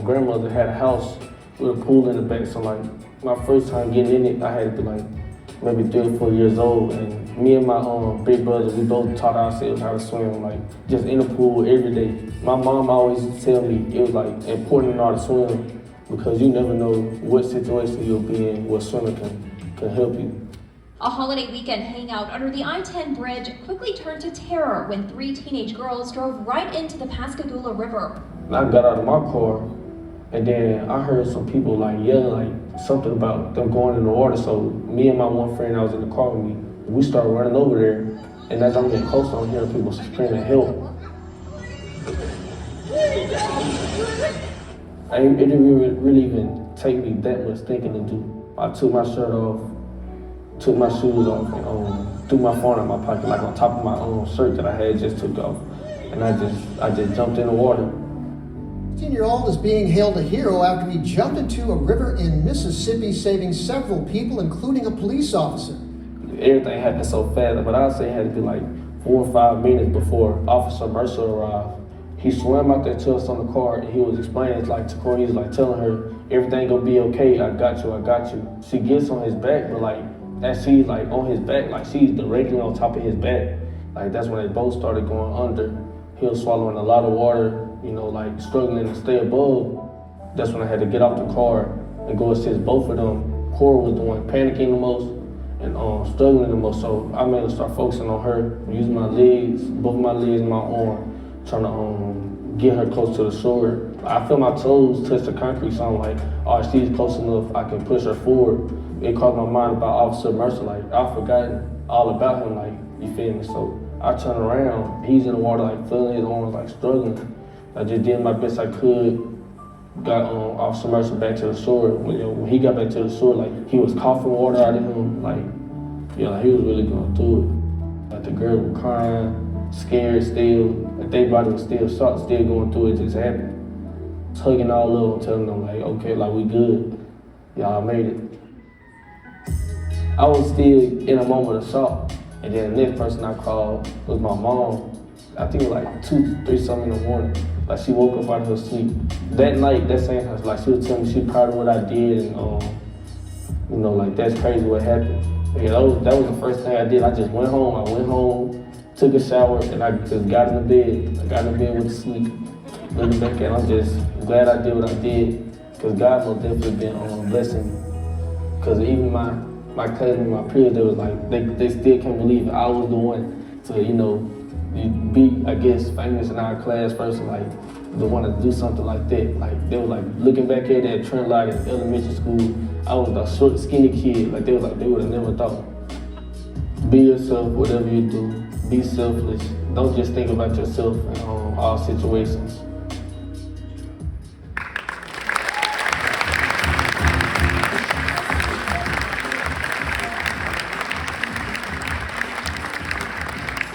grandmother had a house with a pool in the back. So like my first time getting in it, I had to be like maybe 3 or 4 years old. And me and my big brother, we both taught ourselves how to swim, like just in the pool every day. My mom always used to tell me it was like important to know how to swim because you never know what situation you'll be in where swimming can help you. A holiday weekend hangout under the I-10 bridge quickly turned to terror when 3 teenage girls drove right into the Pascagoula River. I got out of my car and then I heard some people like yelling like something about them going in the water. So me and my one friend that was in the car with me, we started running over there. And as I'm getting closer, I'm hearing people screaming help. It didn't really even take me that much thinking to do. I took my shirt off, took my shoes off, and threw my phone in my pocket, like on top of my shirt that I had just took off. And I just jumped in the water. 15-year-old is being hailed a hero after he jumped into a river in Mississippi, saving several people, including a police officer. Everything happened so fast, but I'd say it had to be like 4 or 5 minutes before Officer Mercer arrived. He swam out there to us on the car and he was explaining like to Corion, he was like telling her, everything gonna be okay, I got you, I got you. She gets on his back, but like as she's like on his back, like she's directly on top of his back. Like that's when they both started going under. He was swallowing a lot of water, you know, like struggling to stay above. That's when I had to get off the car and go assist both of them. Cora was the one panicking the most and struggling the most, so I made her start focusing on her, using my legs, both my legs and my arm, trying to get her close to the shore. I feel my toes touch the concrete, so I'm like, all right, she's close enough, I can push her forward. It crossed my mind about Officer Mercer, like I've forgotten all about him, like, you feel me? So I turn around, he's in the water, like feeling his arms, like struggling. I just did my best I could, got Officer Mercer back to the shore. When he got back to the shore, like he was coughing water out of him, like, yeah, like, he was really going through it. Like the girl was crying, scared still, like their body was still shocked, still going through it, just happened. Hugging all of them, telling them like, okay, like we good, y'all made it. I was still in a moment of shock. And then the next person I called was my mom. I think it was like 2, 3 something in the morning. Like she woke up out of her sleep. That night, that same house, like she was telling me she was proud of what I did and you know, like that's crazy what happened. Yeah, that was the first thing I did. I just went home. I went home, took a shower, and I just got in the bed. I got in the bed with sleep. Looking back and I'm just glad I did what I did, because God most definitely been blessing me. Because even my cousin, my peers, they was like, they still can't believe I was the one to, you know, be, I guess, famous in our class first, like the one to do something like that. Like they were like looking back at that trend line in elementary school, I was a short, skinny kid. Like they was like, they would have never thought. Be yourself, whatever you do. Be selfless. Don't just think about yourself in all situations.